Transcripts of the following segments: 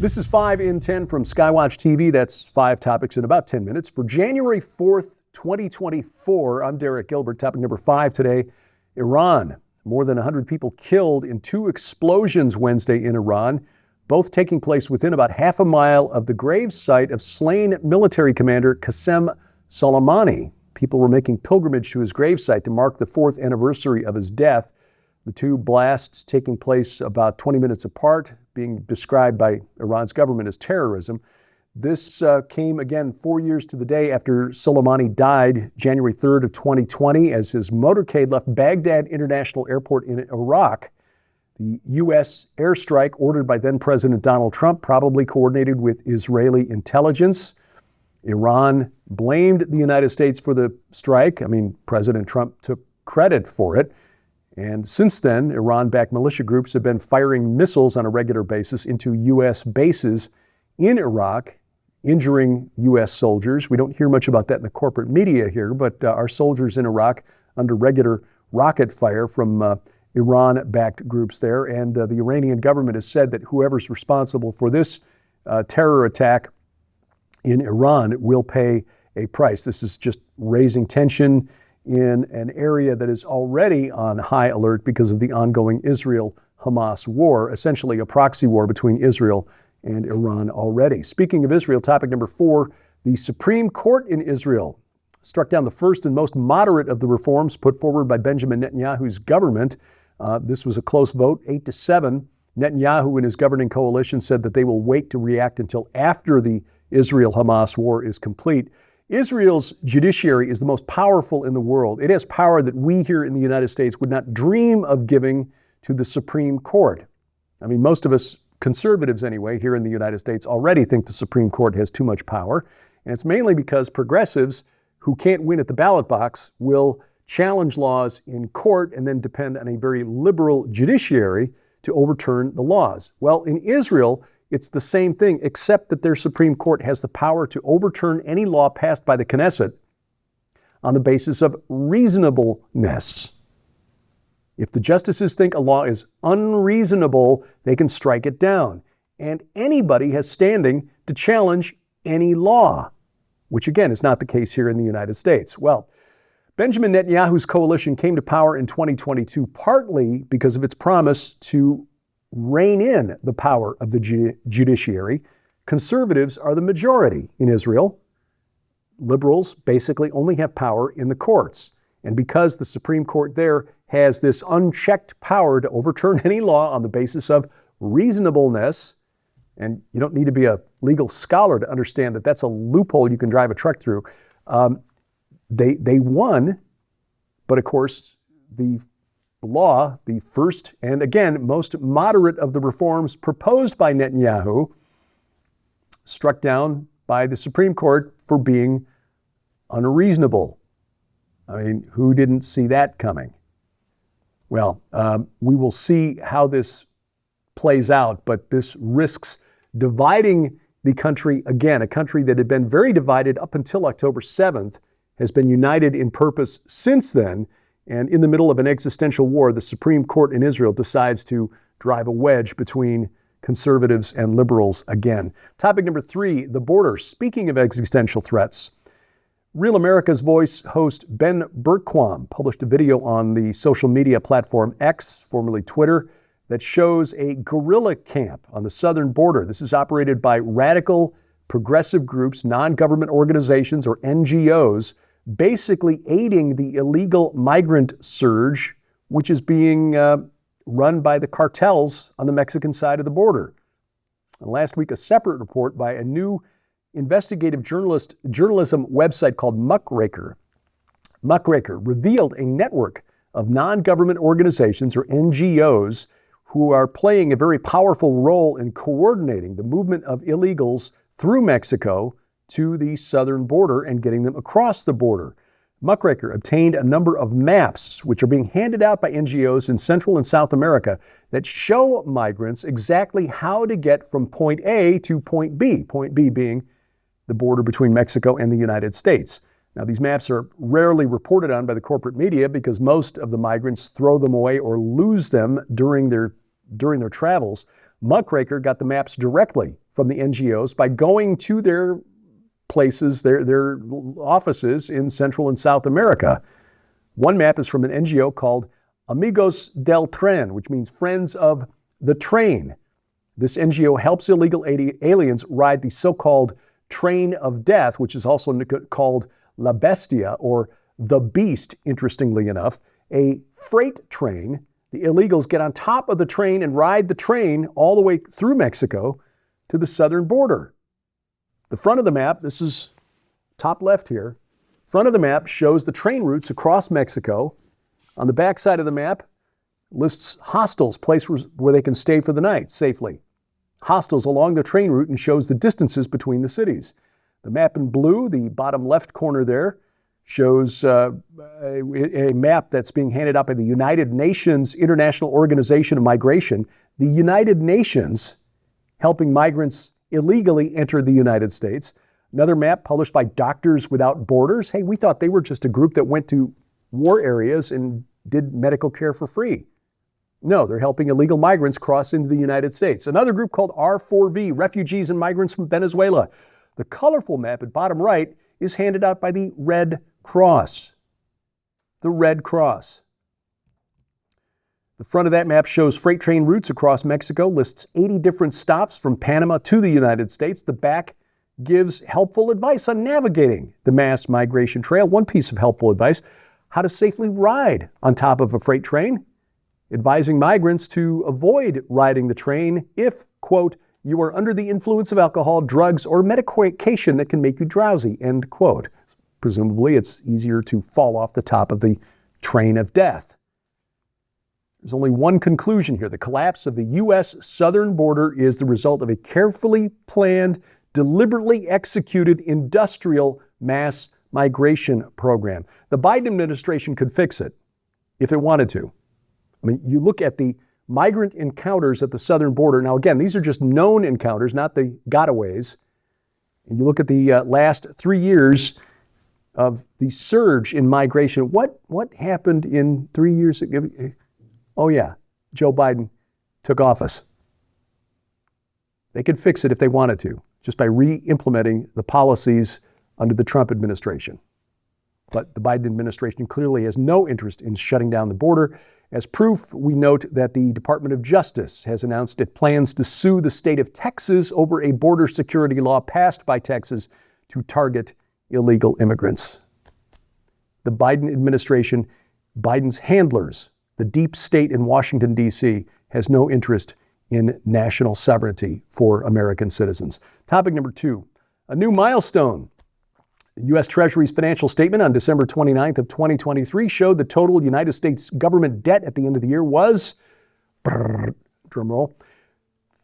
This is 5 in 10 from Skywatch TV. That's 5 topics in about 10 minutes. For January 4th, 2024, I'm Derek Gilbert. Topic number 5 today, Iran. More than 100 people killed in 2 explosions Wednesday in Iran, both taking place within about half a mile of the gravesite of slain military commander Qasem Soleimani. People were making pilgrimage to his gravesite to mark the 4th anniversary of his death. The 2 blasts taking place about 20 minutes apart, being described by Iran's government as terrorism. This came again 4 years to the day after Soleimani died January 3rd of 2020 as his motorcade left Baghdad International Airport in Iraq. The U.S. airstrike ordered by then-President Donald Trump, probably coordinated with Israeli intelligence. Iran blamed the United States for the strike. President Trump took credit for it. And since then, Iran-backed militia groups have been firing missiles on a regular basis into U.S. bases in Iraq, injuring U.S. soldiers. We don't hear much about that in the corporate media here, but our soldiers in Iraq under regular rocket fire from Iran-backed groups there. And the Iranian government has said that whoever's responsible for this terror attack in Iran will pay a price. This is just raising tension in an area that is already on high alert because of the ongoing Israel-Hamas war, essentially a proxy war between Israel and Iran already. Speaking of Israel, topic number 4, the Supreme Court in Israel struck down the first and most moderate of the reforms put forward by Benjamin Netanyahu's government. This was a close vote, 8-7. Netanyahu and his governing coalition said that they will wait to react until after the Israel-Hamas war is complete. Israel's judiciary is the most powerful in the world. It has power that we here in the United States would not dream of giving to the Supreme Court. Most of us, conservatives anyway, here in the United States already think the Supreme Court has too much power. And it's mainly because progressives who can't win at the ballot box will challenge laws in court and then depend on a very liberal judiciary to overturn the laws. Well, in Israel, it's the same thing, except that their Supreme Court has the power to overturn any law passed by the Knesset on the basis of reasonableness. If the justices think a law is unreasonable, they can strike it down. And anybody has standing to challenge any law, which again is not the case here in the United States. Well, Benjamin Netanyahu's coalition came to power in 2022 partly because of its promise to rein in the power of the judiciary. Conservatives are the majority in Israel. Liberals basically only have power in the courts. And because the Supreme Court there has this unchecked power to overturn any law on the basis of reasonableness, and you don't need to be a legal scholar to understand that that's a loophole you can drive a truck through, they won. But of course, the law, the first and again most moderate of the reforms proposed by Netanyahu, struck down by the Supreme Court for being unreasonable. Who didn't see that coming? Well, we will see how this plays out, but this risks dividing the country again. A country that had been very divided up until October 7th has been united in purpose since then. And in the middle of an existential war, the Supreme Court in Israel decides to drive a wedge between conservatives and liberals again. Topic number 3, the border. Speaking of existential threats, Real America's Voice host Ben Bergquam published a video on the social media platform X, formerly Twitter, that shows a guerrilla camp on the southern border. This is operated by radical progressive groups, non-government organizations, or NGOs, basically aiding the illegal migrant surge, which is being run by the cartels on the Mexican side of the border. And last week, a separate report by a new investigative journalism website called Muckraker revealed a network of non-government organizations, or NGOs, who are playing a very powerful role in coordinating the movement of illegals through Mexico to the southern border and getting them across the border. Muckraker obtained a number of maps, which are being handed out by NGOs in Central and South America, that show migrants exactly how to get from point A to point B being the border between Mexico and the United States. Now, these maps are rarely reported on by the corporate media because most of the migrants throw them away or lose them during their travels. Muckraker got the maps directly from the NGOs by going to their places, their offices in Central and South America. One map is from an NGO called Amigos del Tren, which means Friends of the Train. This NGO helps illegal aliens ride the so-called train of death, which is also called La Bestia, or the Beast, interestingly enough, a freight train. The illegals get on top of the train and ride the train all the way through Mexico to the southern border. The front of the map, this is top left here, front of the map shows the train routes across Mexico. On the back side of the map lists hostels, places where they can stay for the night safely. Hostels along the train route, and shows the distances between the cities. The map in blue, the bottom left corner there, shows a map that's being handed out by the United Nations International Organization of Migration. The United Nations helping migrants illegally enter the United States. Another map published by Doctors Without Borders. Hey, we thought they were just a group that went to war areas and did medical care for free. No, they're helping illegal migrants cross into the United States. Another group called R4V, Refugees and Migrants from Venezuela. The colorful map at bottom right is handed out by the Red Cross. The Red Cross. The front of that map shows freight train routes across Mexico, lists 80 different stops from Panama to the United States. The back gives helpful advice on navigating the mass migration trail. One piece of helpful advice: how to safely ride on top of a freight train, advising migrants to avoid riding the train if, quote, you are under the influence of alcohol, drugs, or medication that can make you drowsy, end quote. Presumably, it's easier to fall off the top of the train of death. There's only one conclusion here. The collapse of the U.S. southern border is the result of a carefully planned, deliberately executed industrial mass migration program. The Biden administration could fix it if it wanted to. I mean, you look at the migrant encounters at the southern border. Now, again, these are just known encounters, not the gotaways. And you look at the last 3 years of the surge in migration. What happened in 3 years? Oh, yeah, Joe Biden took office. They could fix it if they wanted to, just by re-implementing the policies under the Trump administration. But the Biden administration clearly has no interest in shutting down the border. As proof, we note that the Department of Justice has announced it plans to sue the state of Texas over a border security law passed by Texas to target illegal immigrants. The Biden administration, Biden's handlers, the deep state in Washington, D.C., has no interest in national sovereignty for American citizens. Topic number 2, a new milestone. The U.S. Treasury's financial statement on December 29th of 2023 showed the total United States government debt at the end of the year was, drumroll,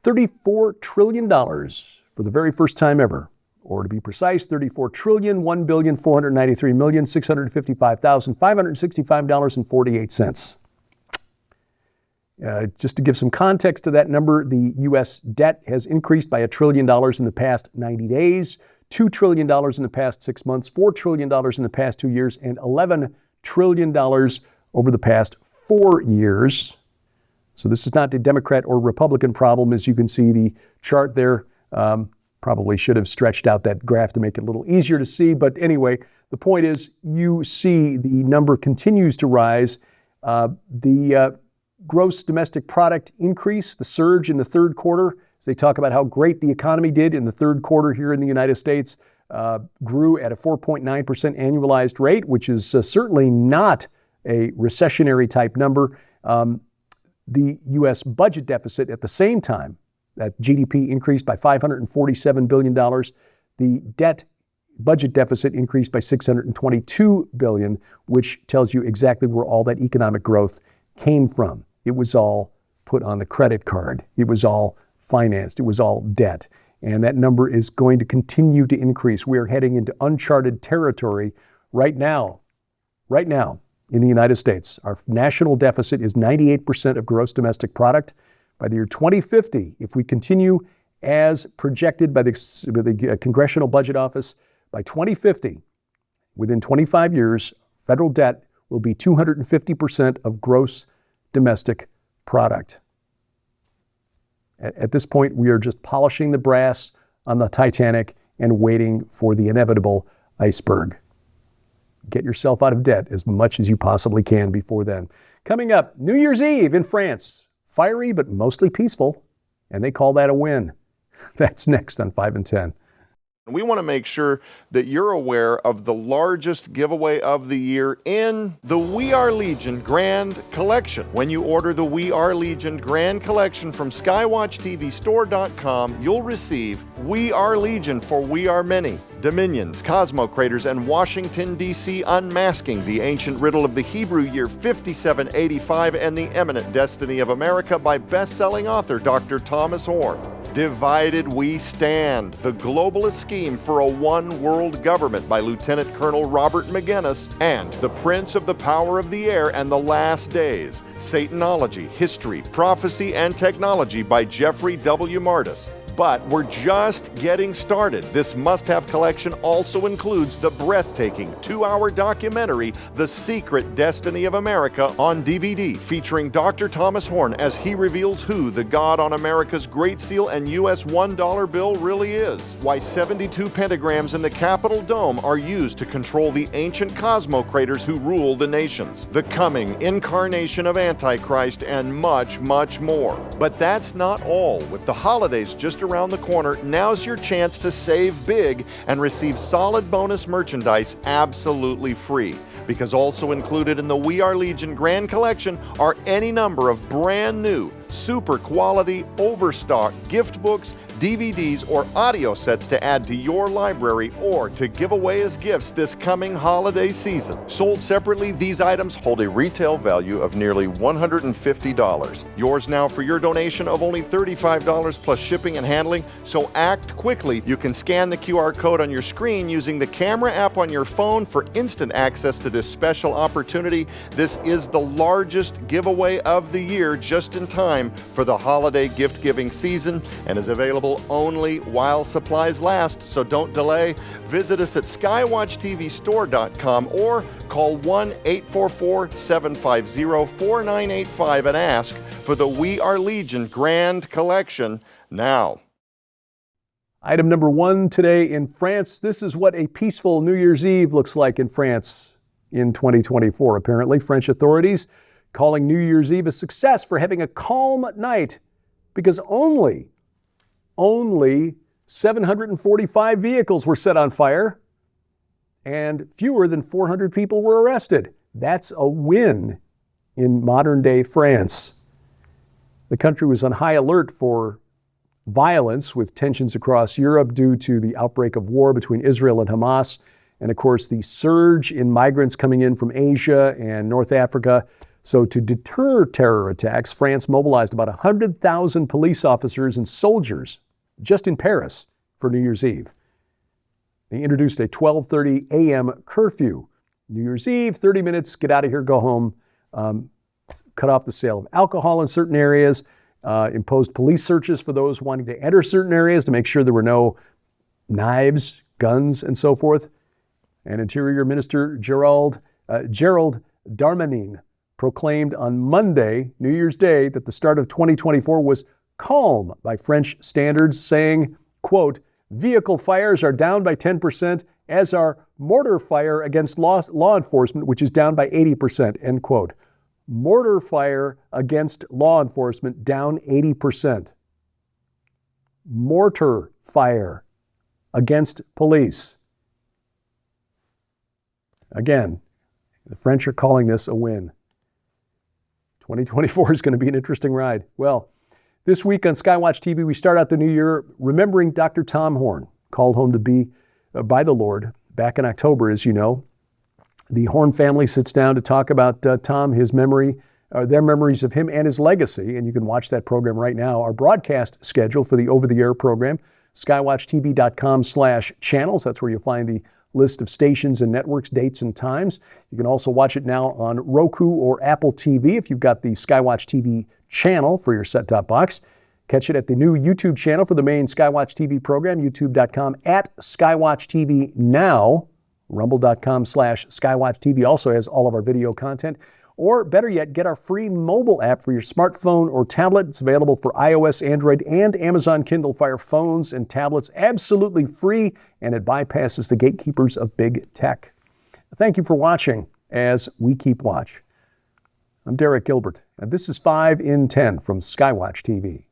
$34 trillion for the very first time ever. Or to be precise, $34,1,493,655,565.48. Just to give some context to that number, the U.S. debt has increased by $1 trillion in the past 90 days, $2 trillion in the past 6 months, $4 trillion in the past 2 years, and $11 trillion over the past 4 years. So this is not a Democrat or Republican problem. As you can see, the chart there probably should have stretched out that graph to make it a little easier to see. But anyway, the point is you see the number continues to rise. The gross domestic product increase, the surge in the third quarter, as they talk about how great the economy did in the third quarter here in the United States, grew at a 4.9% annualized rate, which is certainly not a recessionary type number. The U.S. budget deficit at the same time, that GDP increased by $547 billion. The debt budget deficit increased by $622 billion, which tells you exactly where all that economic growth came from. It was all put on the credit card. It was all financed. It was all debt. And that number is going to continue to increase. We are heading into uncharted territory right now in the United States. Our national deficit is 98% of gross domestic product. By the year 2050, if we continue as projected by the Congressional Budget Office, by 2050, within 25 years, federal debt will be 250% of gross domestic product. At this point, we are just polishing the brass on the Titanic and waiting for the inevitable iceberg. Get yourself out of debt as much as you possibly can before then. Coming up, New Year's Eve in France. Fiery, but mostly peaceful. And they call that a win. That's next on 5 and 10. We want to make sure that you're aware of the largest giveaway of the year in the We Are Legion Grand Collection. When you order the We Are Legion Grand Collection from SkywatchTVStore.com, you'll receive We Are Legion for We Are Many, Dominions, Cosmo Craters, and Washington, D.C. Unmasking the Ancient Riddle of the Hebrew Year 5785 and the Eminent Destiny of America by best-selling author Dr. Thomas Horn. Divided We Stand, the globalist scheme for a one-world government by Lieutenant Colonel Robert McGinnis, and The Prince of the Power of the Air and the Last Days, Satanology, History, Prophecy, and Technology by Jeffrey W. Martis. But we're just getting started. This must-have collection also includes the breathtaking 2-hour documentary, The Secret Destiny of America, on DVD, featuring Dr. Thomas Horn as he reveals who the God on America's Great Seal and U.S. $1 bill really is, why 72 pentagrams in the Capitol Dome are used to control the ancient Cosmo Craters who rule the nations, the coming incarnation of Antichrist, and much, much more. But that's not all. With the holidays just around the corner, now's your chance to save big and receive solid bonus merchandise absolutely free. Because also included in the We Are Legion Grand Collection are any number of brand new, super quality, overstock gift books, DVDs, or audio sets to add to your library or to give away as gifts this coming holiday season. Sold separately, these items hold a retail value of nearly $150. Yours now for your donation of only $35 plus shipping and handling, so act quickly. You can scan the QR code on your screen using the camera app on your phone for instant access to this special opportunity. This is the largest giveaway of the year, just in time for the holiday gift-giving season, and is available only while supplies last, so don't delay. Visit us at skywatchtvstore.com or call 1-844-750-4985 and ask for the We Are Legion Grand Collection now. Item number 1 today in France. This is what a peaceful New Year's Eve looks like in France in 2024. Apparently, French authorities calling New Year's Eve a success for having a calm night because only 745 vehicles were set on fire and fewer than 400 people were arrested. That's a win in modern-day France. The country was on high alert for violence with tensions across Europe due to the outbreak of war between Israel and Hamas, and of course the surge in migrants coming in from Asia and North Africa. So to deter terror attacks, France mobilized about 100,000 police officers and soldiers just in Paris for New Year's Eve. They introduced a 12:30 a.m. curfew. New Year's Eve, 30 minutes, get out of here, go home. Cut off the sale of alcohol in certain areas, imposed police searches for those wanting to enter certain areas to make sure there were no knives, guns, and so forth. And Interior Minister Gerald Darmanin proclaimed on Monday, New Year's Day, that the start of 2024 was calm by French standards, saying, quote, vehicle fires are down by 10%, as are mortar fire against law enforcement, which is down by 80%, end quote. Mortar fire against law enforcement down 80%. Mortar fire against police. Again, the French are calling this a win. 2024 is going to be an interesting ride. Well, this week on Skywatch TV, we start out the new year remembering Dr. Tom Horn, called home to be by the Lord back in October, as you know. The Horn family sits down to talk about Tom, his memory, their memories of him and his legacy, and you can watch that program right now. Our broadcast schedule for the over-the-air program, skywatchtv.com/channels. That's where you'll find the list of stations and networks, dates and times. You can also watch it now on Roku or Apple TV if you've got the Skywatch TV channel for your set-top box. Catch it at the new YouTube channel for the main Skywatch TV program, youtube.com /Skywatch TV now. Rumble.com /Skywatch TV also has all of our video content. Or better yet, get our free mobile app for your smartphone or tablet. It's available for iOS, Android, and Amazon Kindle Fire phones and tablets, absolutely free, and it bypasses the gatekeepers of big tech. Thank you for watching as we keep watch. I'm Derek Gilbert, and this is 5 in 10 from Skywatch TV.